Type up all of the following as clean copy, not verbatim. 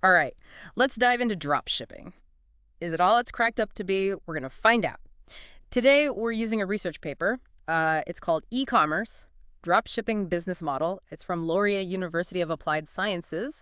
All right, let's dive into dropshipping. Is it all it's cracked up to be? We're going to find out. Today, we're using a research paper. It's called E-commerce, Dropshipping Business Model. It's from Laurier University of Applied Sciences.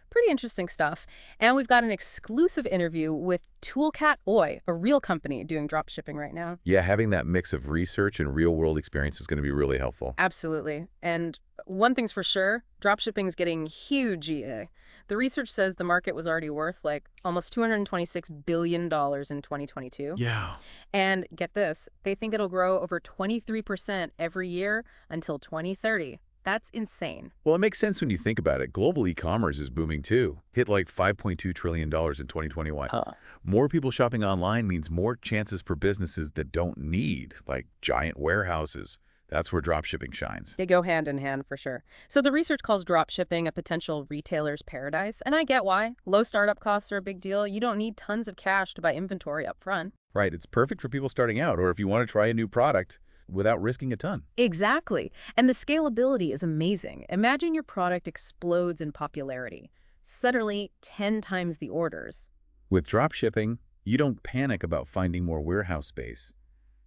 Pretty interesting stuff. And we've got an exclusive interview with Toolcat Oy, a real company doing dropshipping right now. Yeah, having that mix of research and real-world experience is going to be really helpful. Absolutely. And one thing's for sure, dropshipping is getting huge EA. The research says the market was already worth like almost $226 billion in 2022. Yeah. And get this, they think it'll grow over 23% every year until 2030. That's insane. Well, it makes sense when you think about it. Global e-commerce is booming too. Hit like $5.2 trillion in 2021. Huh. More people shopping online means more chances for businesses that don't need, like giant warehouses. That's where dropshipping shines. They go hand in hand for sure. So the research calls dropshipping a potential retailer's paradise, and I get why. Low startup costs are a big deal. You don't need tons of cash to buy inventory up front. Right, it's perfect for people starting out or if you want to try a new product without risking a ton. Exactly. And the scalability is amazing. Imagine your product explodes in popularity. Suddenly, 10 times the orders. With dropshipping, you don't panic about finding more warehouse space.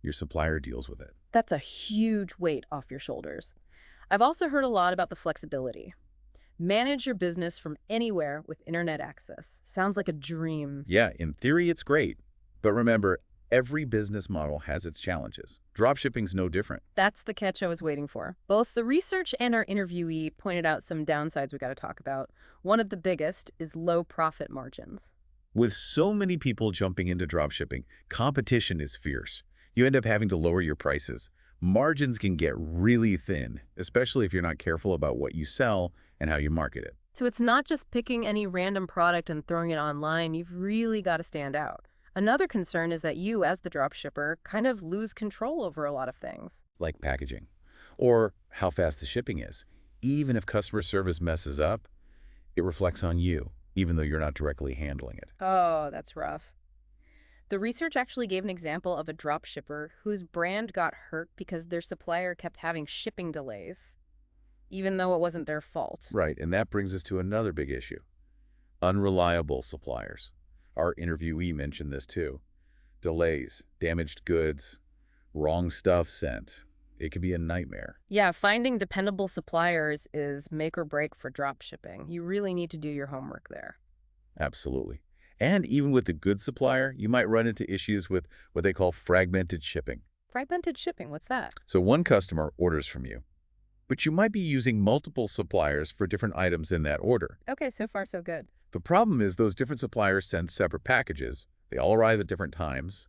Your supplier deals with it. That's a huge weight off your shoulders. I've also heard a lot about the flexibility. Manage your business from anywhere with internet access. Sounds like a dream. Yeah, in theory, it's great. But remember, every business model has its challenges. Dropshipping's no different. That's the catch I was waiting for. Both the research and our interviewee pointed out some downsides we got to talk about. One of the biggest is low profit margins. With so many people jumping into dropshipping, competition is fierce. You end up having to lower your prices. Margins can get really thin, especially if you're not careful about what you sell and how you market it. So it's not just picking any random product and throwing it online. You've really got to stand out. Another concern is that you, as the dropshipper, kind of lose control over a lot of things. Like packaging, or how fast the shipping is. Even if customer service messes up, it reflects on you, even though you're not directly handling it. Oh, that's rough. The research actually gave an example of a dropshipper whose brand got hurt because their supplier kept having shipping delays, even though it wasn't their fault. Right, and that brings us to another big issue. Unreliable suppliers. Our interviewee mentioned this too. Delays, damaged goods, wrong stuff sent. It could be a nightmare. Yeah, finding dependable suppliers is make or break for dropshipping. You really need to do your homework there. Absolutely. And even with the good supplier, you might run into issues with what they call fragmented shipping. Fragmented shipping, what's that? So one customer orders from you, but you might be using multiple suppliers for different items in that order. Okay, so far so good. The problem is those different suppliers send separate packages. They all arrive at different times.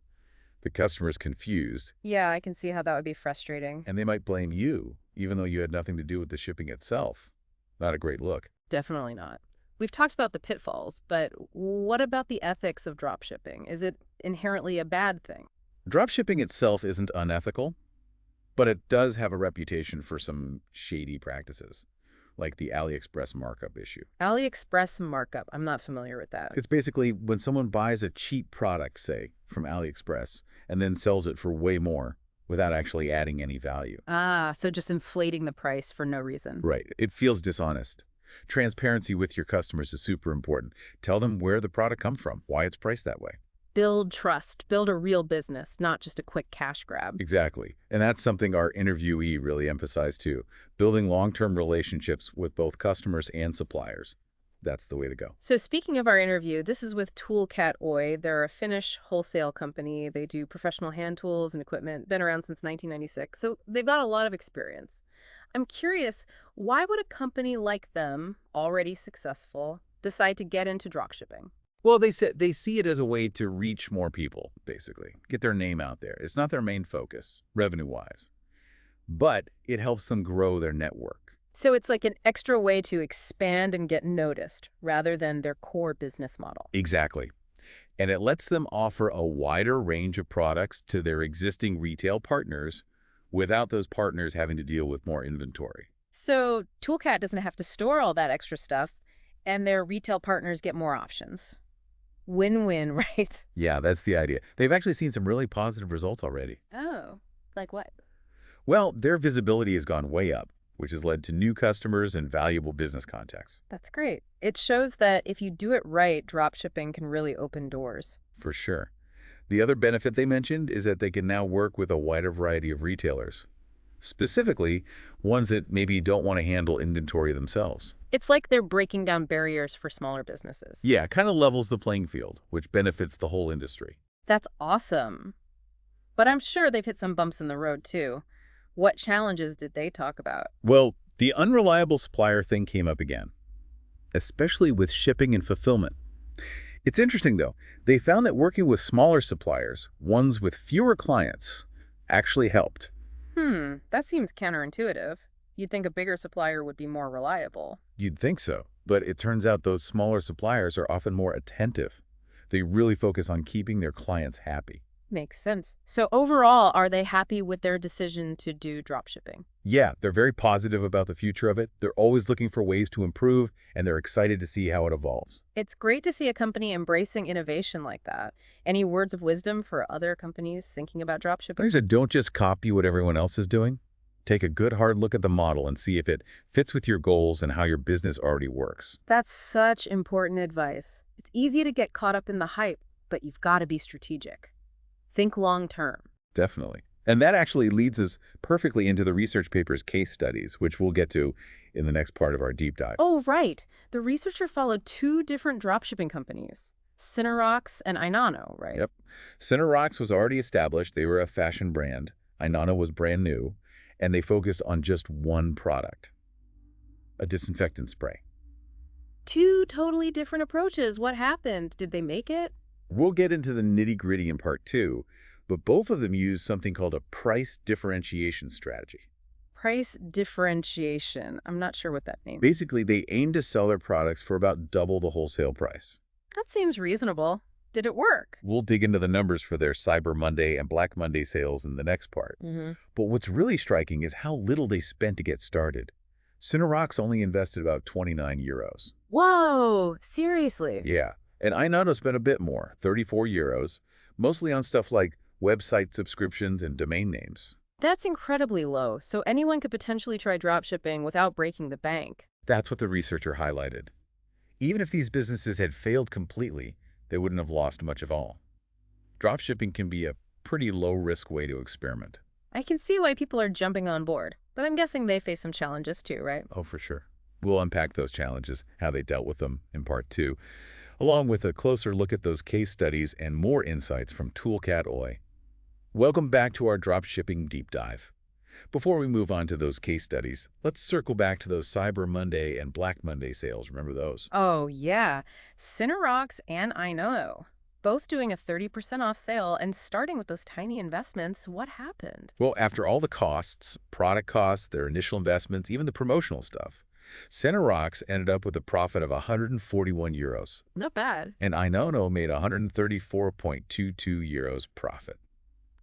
The customer's confused, Yeah, I can see how that would be frustrating. and they might blame you, even though you had nothing to do with the shipping itself. Not a great look. Definitely not. We've talked about the pitfalls, but what about the ethics of dropshipping? Is it inherently a bad thing? Dropshipping itself isn't unethical, but it does have a reputation for some shady practices, like the AliExpress markup issue. AliExpress markup. I'm not familiar with that. It's basically when someone buys a cheap product, say, from AliExpress, and then sells it for way more without actually adding any value. Ah, so just inflating the price for no reason. Right. It feels dishonest. Transparency with your customers is super important. Tell them where the product comes from, why it's priced that way. Build trust. Build a real business, not just a quick cash grab. Exactly. And that's something our interviewee really emphasized too. Building long-term relationships with both customers and suppliers. That's the way to go. So speaking of our interview, this is with Toolcat Oy. They're a Finnish wholesale company. They do professional hand tools and equipment, been around since 1996. So they've got a lot of experience. I'm curious, why would a company like them, already successful, decide to get into dropshipping? Well, they see it as a way to reach more people, basically. Get their name out there. It's not their main focus, revenue-wise. But it helps them grow their network. So it's like an extra way to expand and get noticed, rather than their core business model. Exactly. And it lets them offer a wider range of products to their existing retail partners without those partners having to deal with more inventory. So Toolcat doesn't have to store all that extra stuff, and their retail partners get more options. Win-win, right? Yeah, that's the idea. They've actually seen some really positive results already. Oh, like what? Well, their visibility has gone way up. which has led to new customers and valuable business contacts. That's great. It shows that if you do it right, dropshipping can really open doors. For sure. The other benefit they mentioned is that they can now work with a wider variety of retailers, specifically ones that maybe don't want to handle inventory themselves. It's like they're breaking down barriers for smaller businesses. Yeah, kind of levels the playing field, which benefits the whole industry. That's awesome. But I'm sure they've hit some bumps in the road, too. What challenges did they talk about? Well, the unreliable supplier thing came up again, especially with shipping and fulfillment. It's interesting, though. They found that working with smaller suppliers, ones with fewer clients, actually helped. That seems counterintuitive. You'd think a bigger supplier would be more reliable. You'd think so, but it turns out those smaller suppliers are often more attentive. They really focus on keeping their clients happy. Makes sense. So overall, are they happy with their decision to do dropshipping? Yeah, they're very positive about the future of it. They're always looking for ways to improve, and they're excited to see how it evolves. It's great to see a company embracing innovation like that. Any words of wisdom for other companies thinking about Like I dropshipping? said, don't just copy what everyone else is doing. Take a good hard look at the model and see if it fits with your goals and how your business already works. That's such important advice. It's easy to get caught up in the hype, but you've got to be strategic. Think long term. Definitely. And that actually leads us perfectly into the research paper's case studies, which we'll get to in the next part of our deep dive. Oh, right. The researcher followed two different dropshipping companies, Cinerox and Inano, right? Yep. Cinerox was already established. They were a fashion brand. Inanna was brand new, and they focused on just one product, a disinfectant spray. Two totally different approaches. What happened? Did they make it? We'll get into the nitty-gritty in part 2, but both of them use something called a price differentiation strategy. Price differentiation. I'm not sure what that means. Basically, they aim to sell their products for about double the wholesale price. That seems reasonable. Did it work? We'll dig into the numbers for their Cyber Monday and Black Monday sales in the next part. But what's really striking is how little they spent to get started. Cinerox only invested about 29 euros. Whoa, seriously? Yeah, and Inano spent a bit more, 34 euros, mostly on stuff like website subscriptions and domain names. That's incredibly low, so anyone could potentially try dropshipping without breaking the bank. That's what the researcher highlighted. Even if these businesses had failed completely, they wouldn't have lost much of all. Dropshipping can be a pretty low-risk way to experiment. I can see why people are jumping on board, but I'm guessing they face some challenges too, right? Oh, for sure. We'll unpack those challenges, how they dealt with them in part 2, along with a closer look at those case studies and more insights from Toolcat Oi. Welcome back to our dropshipping deep dive. Before we move on to those case studies, let's circle back to those Cyber Monday and Black Monday sales. Remember those? Oh, yeah. Cinerox and Inano, both doing a 30% off sale and starting with those tiny investments. What happened? Well, after all the costs, product costs, their initial investments, even the promotional stuff, Cinerox ended up with a profit of 141 euros, Not bad. and Inano made 134.22 euros profit.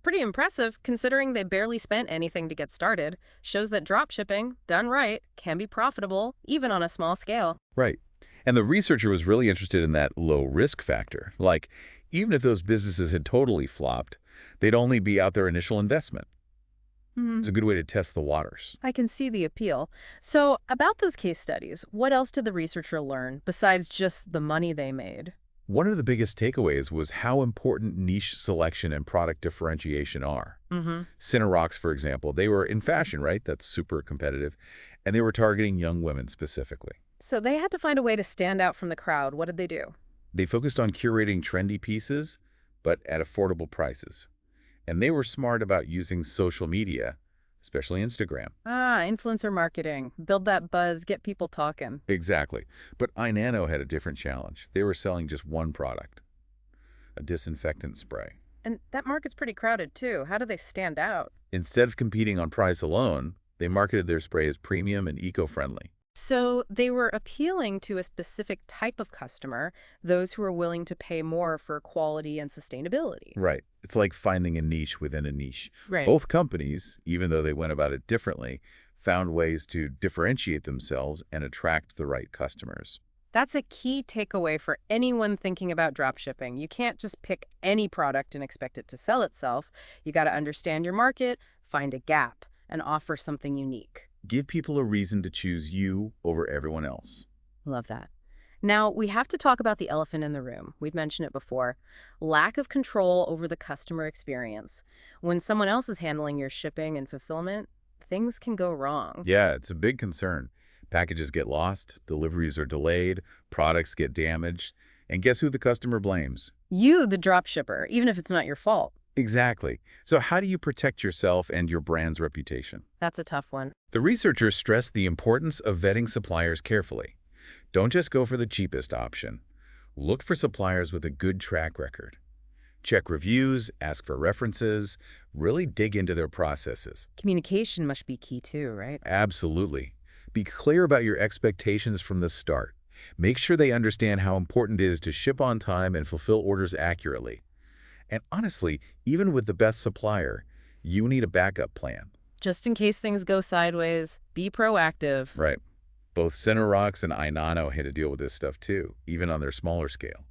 Pretty impressive, considering they barely spent anything to get started. Shows that dropshipping, done right, can be profitable, even on a small scale. Right. And the researcher was really interested in that low risk factor. Like, even if those businesses had totally flopped, they'd only be out their initial investment. It's a good way to test the waters. I can see the appeal. So, about those case studies, what else did the researcher learn besides just the money they made? One of the biggest takeaways was how important niche selection and product differentiation are. Cinerox, for example, they were in fashion, right? That's super competitive. And they were targeting young women specifically. So they had to find a way to stand out from the crowd. What did they do? They focused on curating trendy pieces, but at affordable prices. And they were smart about using social media, especially Instagram. Influencer marketing. Build that buzz, get people talking. Exactly. But Inano had a different challenge. They were selling just one product, a disinfectant spray. And that market's pretty crowded, too. How do they stand out? Instead of competing on price alone, they marketed their spray as premium and eco-friendly. So they were appealing to a specific type of customer, those who are willing to pay more for quality and sustainability. Right. It's like finding a niche within a niche. Right. Both companies, even though they went about it differently, found ways to differentiate themselves and attract the right customers. That's a key takeaway for anyone thinking about dropshipping. You can't just pick any product and expect it to sell itself. You got to understand your market, find a gap, and offer something unique. Give people a reason to choose you over everyone else. Love that. Now, we have to talk about the elephant in the room. We've mentioned it before. Lack of control over the customer experience. When someone else is handling your shipping and fulfillment, things can go wrong. Yeah, it's a big concern. Packages get lost, deliveries are delayed, products get damaged, and guess who the customer blames? You, the drop shipper, even if it's not your fault. Exactly. So how do you protect yourself and your brand's reputation? That's a tough one. The researchers stress the importance of vetting suppliers carefully. Don't just go for the cheapest option. Look for suppliers with a good track record. Check reviews, ask for references, really dig into their processes. Communication must be key too, right? Absolutely. Be clear about your expectations from the start. Make sure they understand how important it is to ship on time and fulfill orders accurately. And honestly, even with the best supplier, you need a backup plan. Just in case things go sideways, be proactive. Right. Both Cinerox and Ainano had to deal with this stuff too, even on their smaller scale.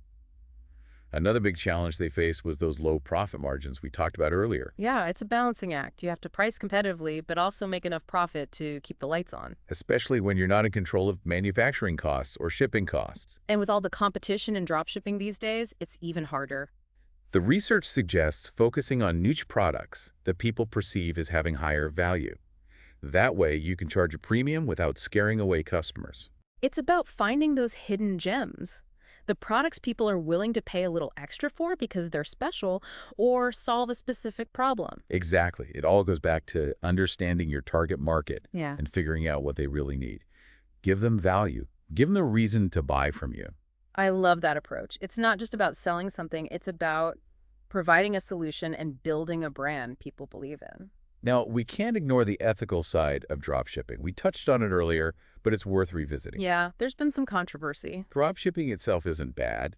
Another big challenge they faced was those low profit margins we talked about earlier, Yeah, it's a balancing act. You have to price competitively, but also make enough profit to keep the lights on. especially when you're not in control of manufacturing costs or shipping costs. And with all the competition in dropshipping these days, it's even harder. The research suggests focusing on niche products that people perceive as having higher value. That way, you can charge a premium without scaring away customers. It's about finding those hidden gems. The products people are willing to pay a little extra for because they're special or solve a specific problem. Exactly. It all goes back to understanding your target market Yeah. and figuring out what they really need. Give them value. Give them a reason to buy from you. I love that approach. It's not just about selling something, it's about providing a solution and building a brand people believe in. Now, we can't ignore the ethical side of dropshipping. We touched on it earlier, but it's worth revisiting. Yeah, there's been some controversy. Dropshipping itself isn't bad,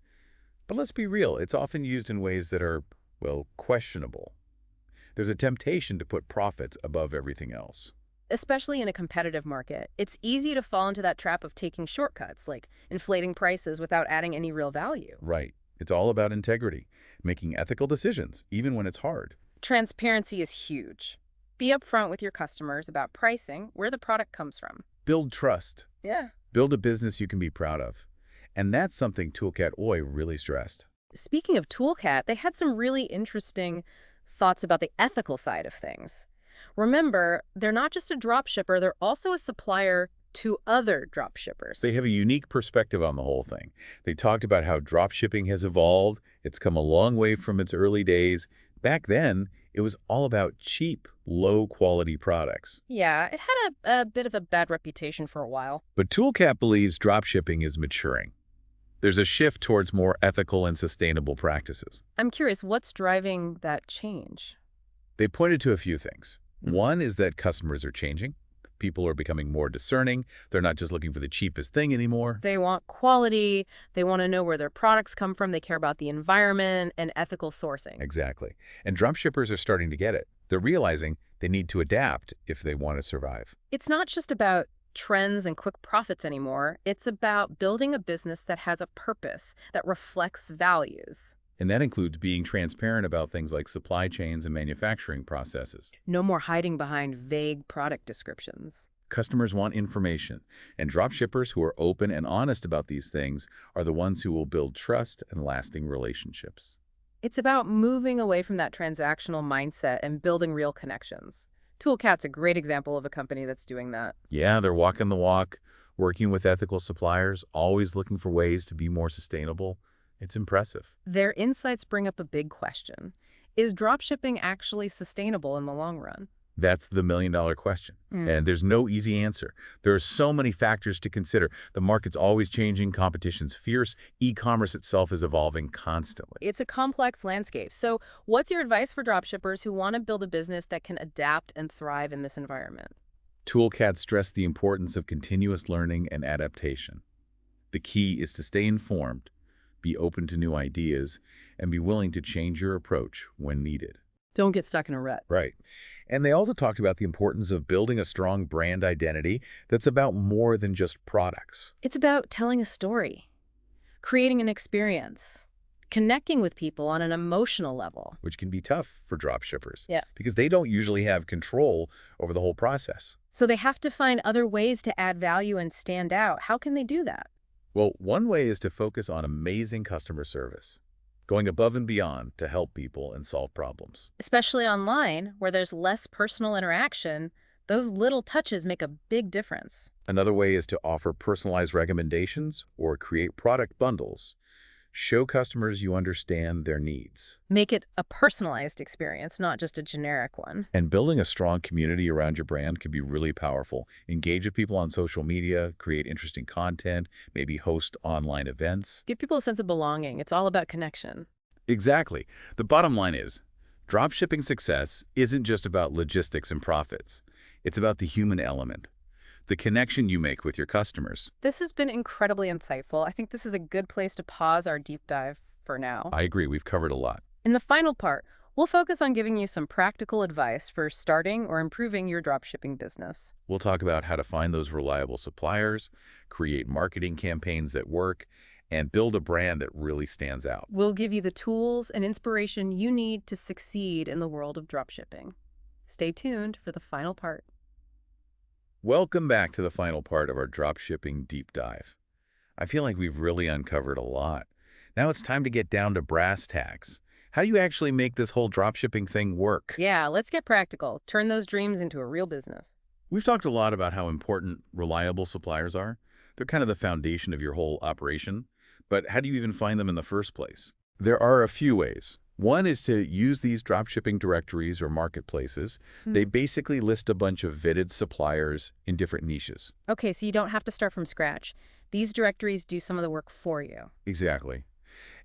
but let's be real, it's often used in ways that are, well, questionable. There's a temptation to put profits above everything else. Especially in a competitive market, it's easy to fall into that trap of taking shortcuts, like inflating prices without adding any real value. Right. It's all about integrity, making ethical decisions, even when it's hard. Transparency is huge. Be upfront with your customers about pricing, where the product comes from. Build trust. Yeah. Build a business you can be proud of. And that's something Toolcat Oi really stressed. Speaking of Toolcat, they had some really interesting thoughts about the ethical side of things. Remember, they're not just a drop shipper, they're also a supplier to other drop shippers. They have a unique perspective on the whole thing. They talked about how dropshipping has evolved. It's come a long way from its early days. Back then, it was all about cheap, low-quality products. Yeah, it had a bit of a bad reputation for a while. But Toolcat believes dropshipping is maturing. There's a shift towards more ethical and sustainable practices. I'm curious, what's driving that change? They pointed to a few things. Mhm. One is that customers are changing. People are becoming more discerning. They're not just looking for the cheapest thing anymore. They want quality, they want to know where their products come from, they care about the environment and ethical sourcing. Exactly. And dropshippers are starting to get it. They're realizing they need to adapt if they want to survive. It's not just about trends and quick profits anymore. It's about building a business that has a purpose, that reflects values. And that includes being transparent about things like supply chains and manufacturing processes. No more hiding behind vague product descriptions. Customers want information, and dropshippers who are open and honest about these things are the ones who will build trust and lasting relationships. It's about moving away from that transactional mindset and building real connections. Toolcat's a great example of a company that's doing that. Yeah, they're walking the walk, working with ethical suppliers, always looking for ways to be more sustainable. It's impressive. Their insights bring up a big question. Is dropshipping actually sustainable in the long run? That's the million-dollar question. And there's no easy answer. There are so many factors to consider. The market's always changing, competition's fierce, e-commerce itself is evolving constantly. It's a complex landscape. So what's your advice for dropshippers who want to build a business that can adapt and thrive in this environment? Toolcat stressed the importance of continuous learning and adaptation. The key is to stay informed, be open to new ideas, and be willing to change your approach when needed. Don't get stuck in a rut. Right. And they also talked about the importance of building a strong brand identity that's about more than just products. It's about telling a story, creating an experience. connecting with people on an emotional level. which can be tough for dropshippers Yeah. because they don't usually have control over the whole process. So they have to find other ways to add value and stand out. How can they do that? Well, one way is to focus on amazing customer service, going above and beyond to help people and solve problems. Especially online, where there's less personal interaction, those little touches make a big difference. Another way is to offer personalized recommendations or create product bundles. Show customers you understand their needs. Make it a personalized experience, not just a generic one. And building a strong community around your brand can be really powerful. Engage with people on social media, create interesting content, maybe host online events. Give people a sense of belonging. It's all about connection. Exactly. The bottom line is, dropshipping success isn't just about logistics and profits. It's about the human element, the connection you make with your customers. This has been incredibly insightful. I think this is a good place to pause our deep dive for now. I agree, we've covered a lot. In the final part, we'll focus on giving you some practical advice for starting or improving your dropshipping business. We'll talk about how to find those reliable suppliers, create marketing campaigns that work, and build a brand that really stands out. We'll give you the tools and inspiration you need to succeed in the world of dropshipping. Stay tuned for the final part. Welcome back to the final part of our dropshipping deep dive. I feel like we've really uncovered a lot. Now it's time to get down to brass tacks. How do you actually make this whole dropshipping thing work? Yeah, let's get practical. Turn those dreams into a real business. We've talked a lot about how important reliable suppliers are. They're kind of the foundation of your whole operation. But how do you even find them in the first place? There are a few ways. One is to use these dropshipping directories or marketplaces. They basically list a bunch of vetted suppliers in different niches. Okay, so you don't have to start from scratch. These directories do some of the work for you. Exactly.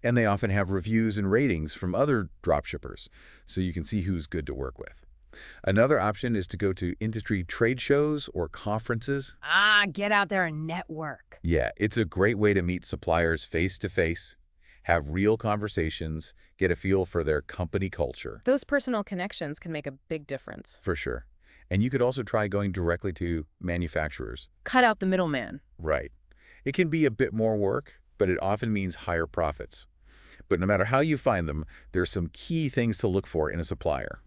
And they often have reviews and ratings from other dropshippers, so you can see who's good to work with. Another option is to go to industry trade shows or conferences. Get out there and network. Yeah, it's a great way to meet suppliers face-to-face, have real conversations, get a feel for their company culture. Those personal connections can make a big difference. For sure. And you could also try going directly to manufacturers. Cut out the middleman. Right. It can be a bit more work, but it often means higher profits. But no matter how you find them, there's some key things to look for in a supplier.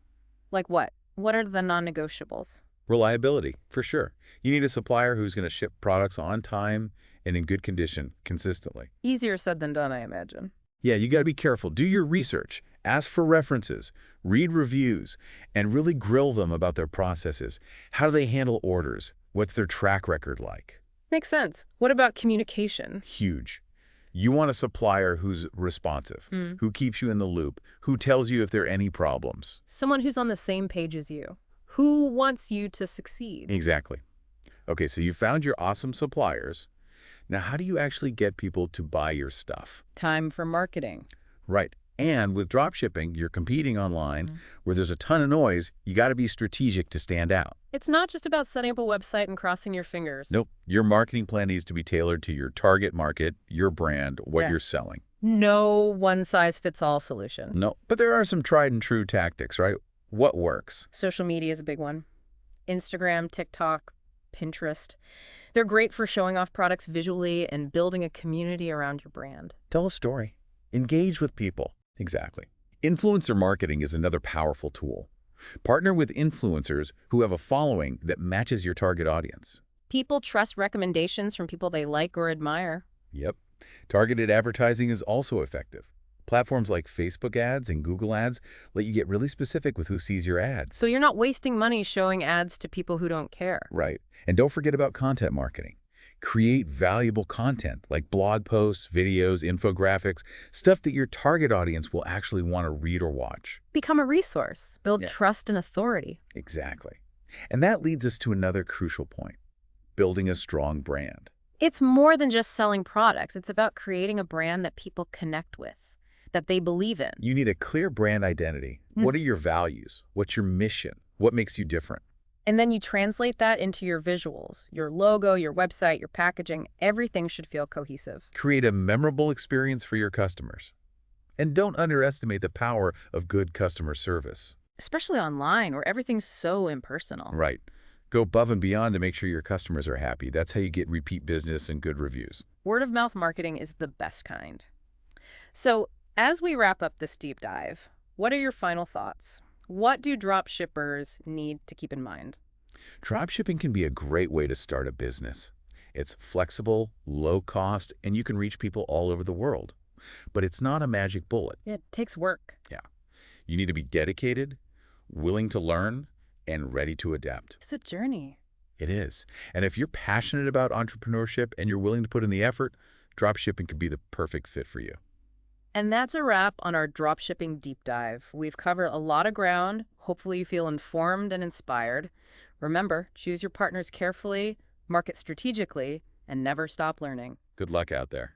Like what? What are the non-negotiables? Reliability, for sure. You need a supplier who's going to ship products on time and in good condition consistently. Easier said than done, I imagine. Yeah, you got to be careful. Do your research, ask for references, read reviews, and really grill them about their processes. How do they handle orders? What's their track record like? Makes sense. What about communication? Huge. You want a supplier who's responsive, who keeps you in the loop, who tells you if there are any problems. Someone who's on the same page as you. Who wants you to succeed? Exactly. Okay, so you found your awesome suppliers. Now, how do you actually get people to buy your stuff? Time for marketing. Right. And with dropshipping, you're competing online where there's a ton of noise. You got to be strategic to stand out. It's not just about setting up a website and crossing your fingers. Nope. Your marketing plan needs to be tailored to your target market, your brand, what you're selling. No one-size-fits-all solution. No, but there are some tried and true tactics, right? What works? Social media is a big one. Instagram, TikTok, Pinterest. They're great for showing off products visually and building a community around your brand. Tell a story. Engage with people. Exactly. Influencer marketing is another powerful tool. Partner with influencers who have a following that matches your target audience. People trust recommendations from people they like or admire. Yep. Targeted advertising is also effective. Platforms like Facebook ads and Google ads let you get really specific with who sees your ads. So you're not wasting money showing ads to people who don't care. Right. And don't forget about content marketing. Create valuable content like blog posts, videos, infographics, stuff that your target audience will actually want to read or watch. Become a resource. Build trust and authority. Exactly. And that leads us to another crucial point, building a strong brand. It's more than just selling products. It's about creating a brand that people connect with, that they believe in. You need a clear brand identity. What are your values? What's your mission? What makes you different? And then you translate that into your visuals, your logo, your website, your packaging. Everything should feel cohesive. Create a memorable experience for your customers. And don't underestimate the power of good customer service. Especially online, where everything's so impersonal. Right. Go above and beyond to make sure your customers are happy. That's how you get repeat business and good reviews. Word-of-mouth marketing is the best kind. So As we wrap up this deep dive, what are your final thoughts? What do drop shippers need to keep in mind? Dropshipping can be a great way to start a business. It's flexible, low cost, and you can reach people all over the world. But it's not a magic bullet. It takes work. Yeah. You need to be dedicated, willing to learn, and ready to adapt. It's a journey. It is. And if you're passionate about entrepreneurship and you're willing to put in the effort, dropshipping could be the perfect fit for you. And that's a wrap on our dropshipping deep dive. We've covered a lot of ground. Hopefully you feel informed and inspired. Remember, choose your partners carefully, market strategically, and never stop learning. Good luck out there.